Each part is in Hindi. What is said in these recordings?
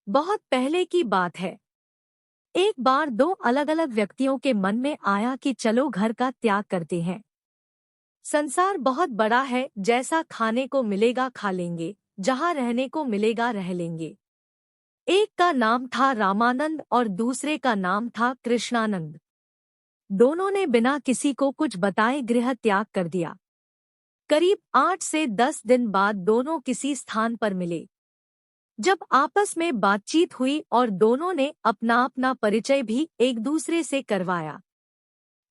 बहुत पहले की बात है। एक बार दो अलग अलग व्यक्तियों के मन में आया कि चलो घर का त्याग करते हैं। संसार बहुत बड़ा है, जैसा खाने को मिलेगा खा लेंगे, जहाँ रहने को मिलेगा रह लेंगे। एक का नाम था रामानंद और दूसरे का नाम था कृष्णानंद। दोनों ने बिना किसी को कुछ बताए गृह त्याग कर दिया। करीब 8 से 10 दिन बाद दोनों किसी स्थान पर मिले। जब आपस में बातचीत हुई और दोनों ने अपना अपना परिचय भी एक दूसरे से करवाया।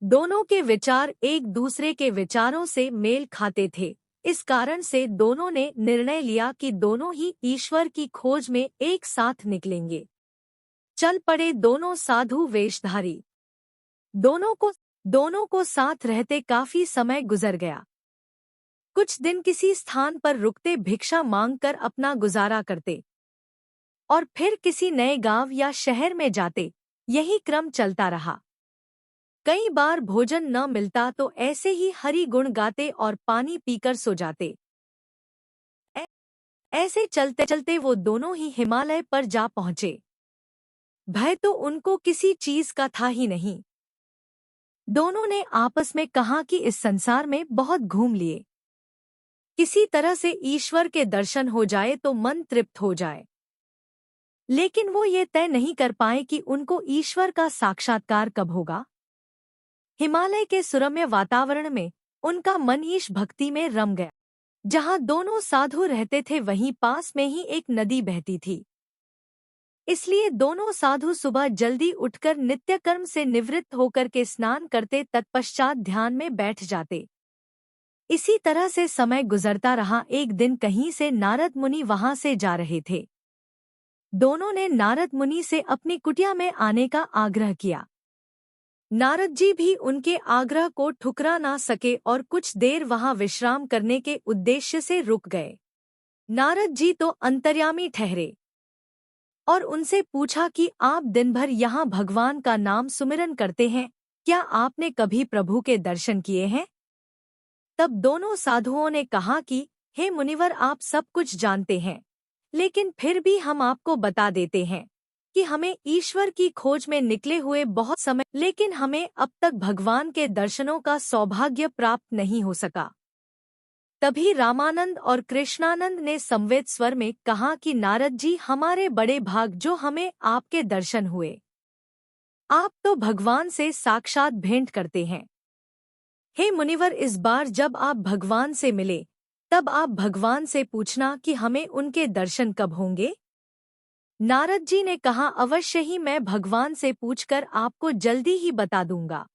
दोनों के विचार एक दूसरे के विचारों से मेल खाते थे। इस कारण से दोनों ने निर्णय लिया कि दोनों ही ईश्वर की खोज में एक साथ निकलेंगे। चल पड़े दोनों साधु वेशधारी। दोनों को साथ रहते काफी समय गुजर गया। कुछ दिन किसी स्थान पर रुकते भिक्षा मांगकर अपना गुजारा करते और फिर किसी नए गांव या शहर में जाते। यही क्रम चलता रहा। कई बार भोजन न मिलता तो ऐसे ही हरि गुण गाते और पानी पीकर सो जाते। ऐसे चलते चलते वो दोनों ही हिमालय पर जा पहुंचे। भय तो उनको किसी चीज का था ही नहीं। दोनों ने आपस में कहा कि इस संसार में बहुत घूम लिए, किसी तरह से ईश्वर के दर्शन हो जाए तो मन तृप्त हो जाए। लेकिन वो ये तय नहीं कर पाए कि उनको ईश्वर का साक्षात्कार कब होगा। हिमालय के सुरम्य वातावरण में उनका मन ईश भक्ति में रम गया। जहाँ दोनों साधु रहते थे वहीं पास में ही एक नदी बहती थी। इसलिए दोनों साधु सुबह जल्दी उठकर नित्य कर्म से निवृत्त होकर के स्नान करते, तत्पश्चात ध्यान में बैठ जाते। इसी तरह से समय गुजरता रहा। एक दिन कहीं से नारद मुनि वहां से जा रहे थे। दोनों ने नारद मुनि से अपनी कुटिया में आने का आग्रह किया। नारद जी भी उनके आग्रह को ठुकरा ना सके और कुछ देर वहां विश्राम करने के उद्देश्य से रुक गए। नारद जी तो अंतर्यामी ठहरे और उनसे पूछा कि आप दिन भर यहाँ भगवान का नाम सुमिरन करते हैं, क्या आपने कभी प्रभु के दर्शन किए हैं? तब दोनों साधुओं ने कहा कि हे मुनिवर, आप सब कुछ जानते हैं, लेकिन फिर भी हम आपको बता देते हैं कि हमें ईश्वर की खोज में निकले हुए बहुत समय, लेकिन हमें अब तक भगवान के दर्शनों का सौभाग्य प्राप्त नहीं हो सका। तभी रामानंद और कृष्णानंद ने संवेद स्वर में कहा कि नारद जी, हमारे बड़े भाग जो हमें आपके दर्शन हुए। आप तो भगवान से साक्षात भेंट करते हैं। हे मुनिवर, इस बार जब आप भगवान से मिले तब आप भगवान से पूछना कि हमें उनके दर्शन कब होंगे। नारद जी ने कहा, अवश्य ही, मैं भगवान से पूछकर आपको जल्दी ही बता दूंगा।